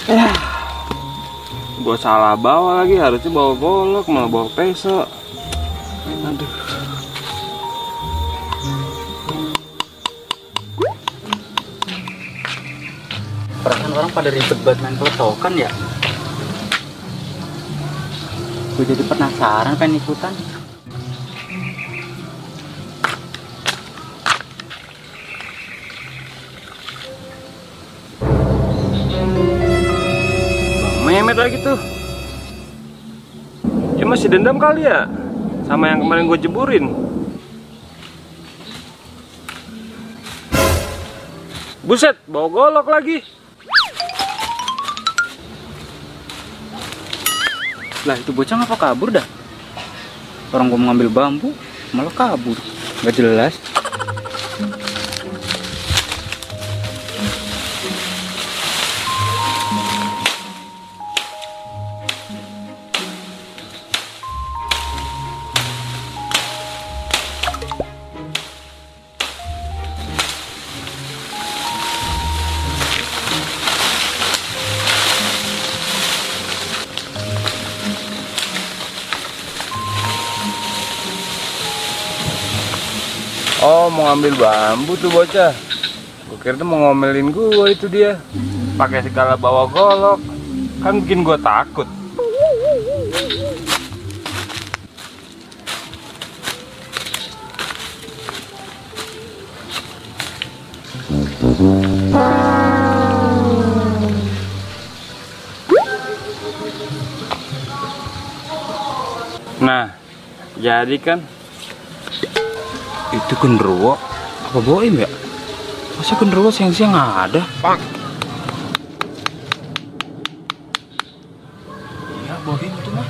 Ya, gua salah bawa lagi, harusnya bawa golok malah bawa peso. Aduh. Perasaan orang pada ribet banget main peletokan ya. Gue jadi penasaran pengen ikutan. Bang Mehmet lagi tuh. Dia masih dendam kali ya sama yang kemarin gue jeburin. Buset, bawa golok lagi. Lah itu bocah ngapa kabur dah? Orang gua mau ngambil bambu malah kabur. Gak jelas. Oh, mau ngambil bambu tuh bocah. Gue kira tuh mau ngomelin gue itu dia. Pakai segala bawa golok. Kan bikin gue takut. Nah, jadi kan Itu genderuwo apa boim ya? Masa genderuwo siang-siang ada? Iya boim itu mah.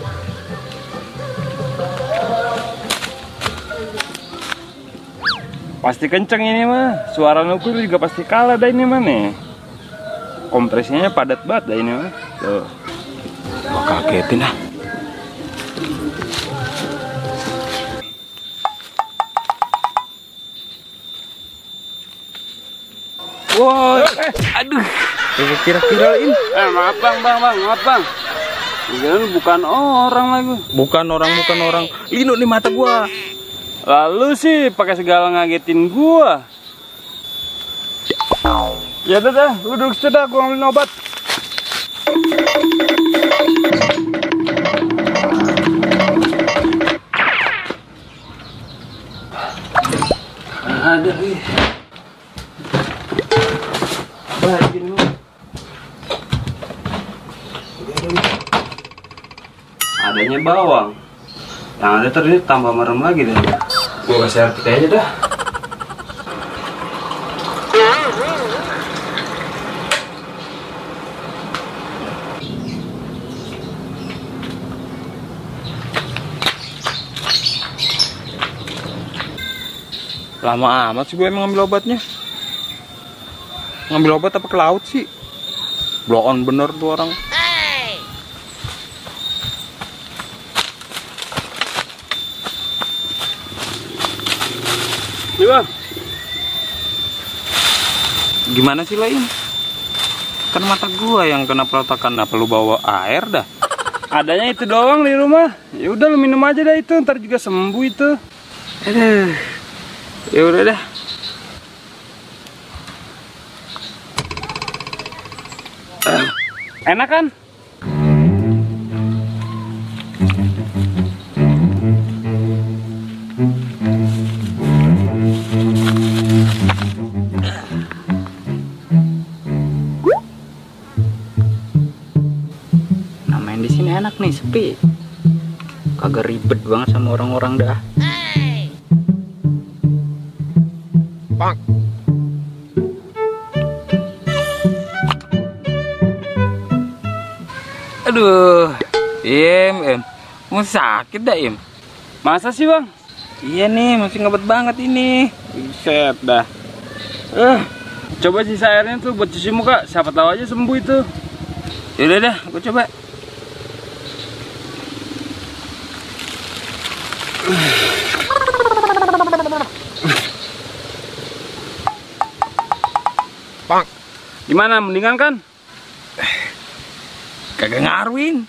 pasti kenceng ini mah. Suara nukul juga pasti kalah dah ini mah nih. Kompresinya padat banget dah ini mah. Tuh. Gua kagetin ah. Woi, aduh. Kira-kira ini. Maaf bang, maaf bang. Ini bukan orang lagi. Bukan orang. Lino nih mata gua. Lalu sih pakai segala ngagetin gua. Ya udah dah, lu duduk situ dah, gua ngambilin obat. Ada nih. Bagiin lu. Adanya bawang. Yang ada tadi tambah merem lagi deh. Gua kasih air putih aja dah. Lama amat sih gue emang ngambil obatnya. Ngambil obat apa ke laut sih? Blow on bener tuh orang. Nih bang. Gimana sih lain? Kan mata gua yang kena pelotakan. Apa lu bawa air dah? Adanya itu doang di rumah. Ya udah lu minum aja dah itu, ntar juga sembuh itu. Aduh. Ya udah dah. Enak kan? Nah, main di sini enak nih, sepi. Kagak ribet banget sama orang-orang dah. Bang. Aduh, Im, mau sakit dah Im? Masa sih bang? Iya nih, masih ngebet banget ini. Buset dah. Coba sisa airnya tuh buat cuci muka, siapa tahu aja sembuh itu. Yaudah dah, gue coba. Bang, gimana? Mendingan kan? Kagak ngaruhin.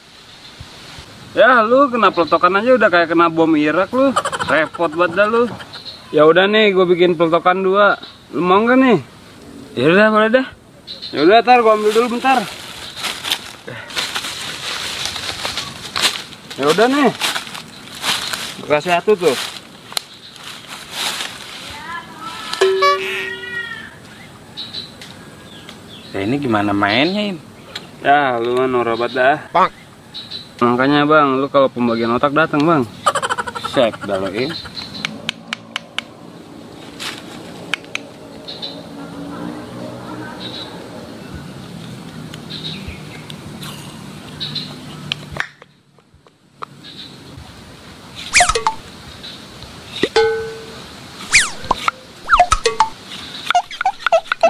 Ya lu kena peletokan aja udah kayak kena bom Irak lu. Repot banget dah lu. Ya udah nih, gue bikin peletokan 2. Lu mau nggak nih? Ya udah, boleh dah. Ya udah, tar gue ambil dulu bentar. Ya udah nih. Gue kasih 1 tuh. Ya ini gimana mainnya, Im? Ya lu mah norak banget dah. Makanya bang, lu kalau pembagian otak datang bang. Sek dah lo, Im.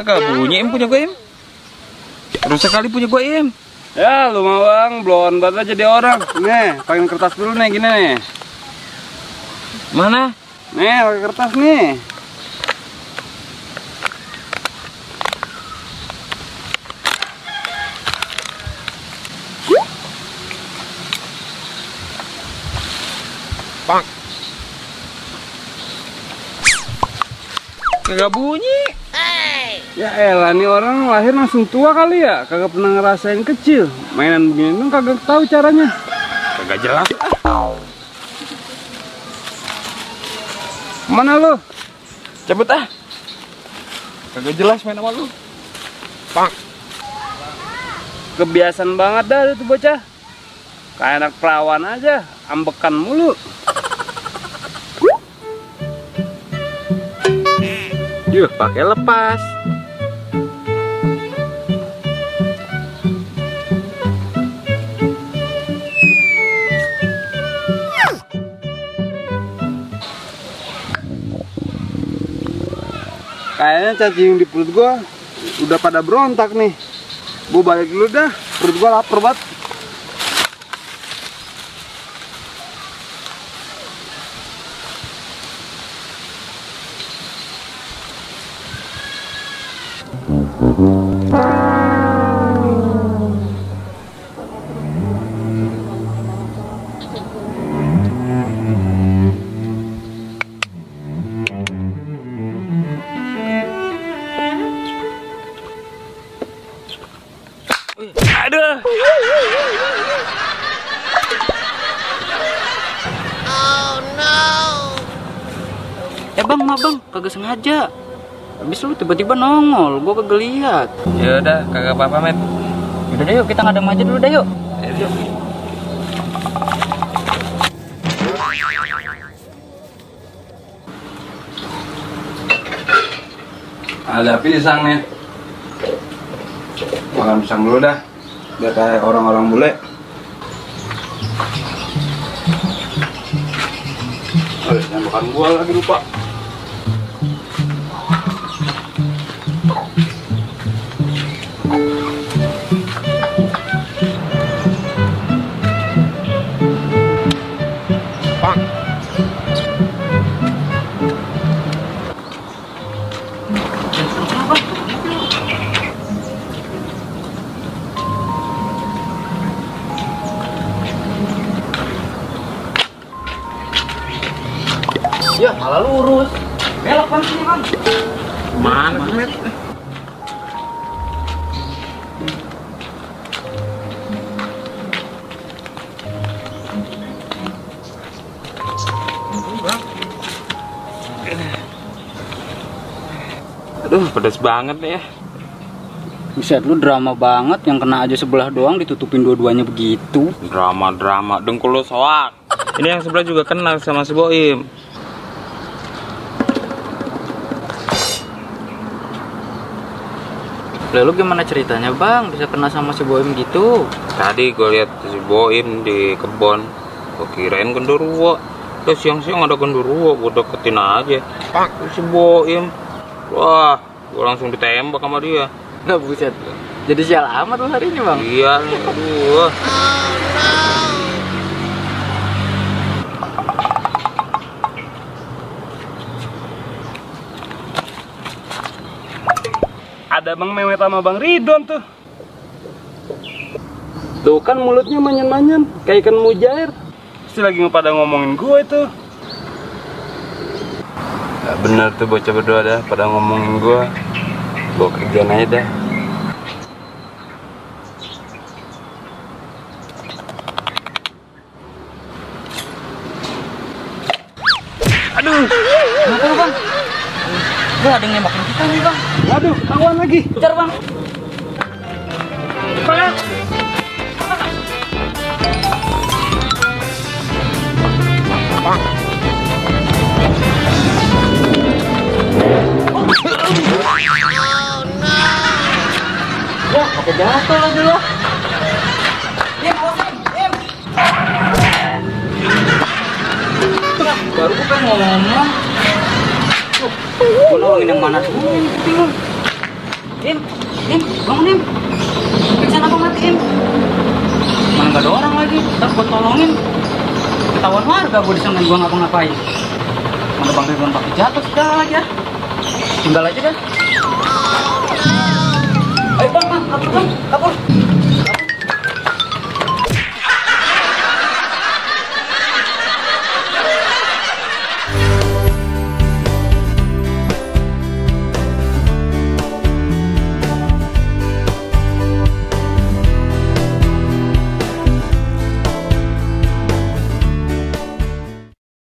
Kagak bunyi, Im, punya gue, Im. Rusak kali punya gue, Im. Ya lu mah bang, blown banget aja jadi orang. Nih, pakai kertas dulu nih, gini nih. Mana? Nih, pakai kertas nih. Kagak bunyi. Ya elah, nih orang lahir langsung tua kali ya, kagak pernah ngerasain kecil. Mainan begini tuh kagak tahu caranya. Kagak jelas. Mana lu? Cabut ah. Kagak jelas main sama lu. Kebiasaan banget dah itu bocah. Kayak anak perawan aja, ambekan mulu. Yuh, pakai lepas. Kayaknya cacing di perut gua udah pada berontak nih. Gua balik dulu dah, perut gua lapar banget. Aduh. Oh no. Bang, maaf bang, kagak sengaja. Habis lu tiba-tiba nongol, gua kagak lihat. Ya udah, kagak apa-apa, Met. Udah deh yuk, kita ngadem aja dulu dah yuk. Yuk. Ada pisang nih. Makan pisang dulu dah. Biar kayak orang-orang bule. Jangan makan gua lagi lupa. Ya, malah lurus. Belok bang sini bang. Mana sih, Met? Aduh, pedas banget nih ya. Buset, lu drama banget, yang kena aja sebelah doang ditutupin dua-duanya begitu. Drama, dengkul lu soak. Ini yang sebelah juga kena sama si Boim. Lalu gimana ceritanya bang, bisa kena sama si Boim gitu? Tadi gue lihat si Boim di kebon, gue kirain genderuwo. Terus siang-siang ada genderuwo, gue deketin aja. Terus si Boim, wah, gue langsung ditembak sama dia. Nggak, buset, jadi sial amat lu hari ini bang? Iya nih, aduh. Ada Bang Mehmet sama Bang Ridon tuh. Tuh kan mulutnya manyan-manyan, kayak ikan mujair. Pasti lagi pada ngomongin gue itu. Gak bener tuh bocah berdua dah, pada ngomongin gue. Gue kerjaan aja dah. Aduh, Kenapa lu, Bang? Wah, ada yang nembakin kita nih, Bang. waduh, ketahuan lagi. Kejar, Bang. Cepat. Wah, pakai jatuh lagi lo. Diam, awasin, diam. Baru gue pengen ngomong. Gue nolongin yang mana dulu ini bingung. Im, bangun Im. Pingsan apa mati Im? Mana gak ada orang lagi, ntar gue tolongin. Ketahuan warga gue disangkain gue ngapa-ngapain. Mana Bang Ridwan pakai jatuh segala lagi ya. Tinggal aja dah. Ayo bang, kabur bang, kabur.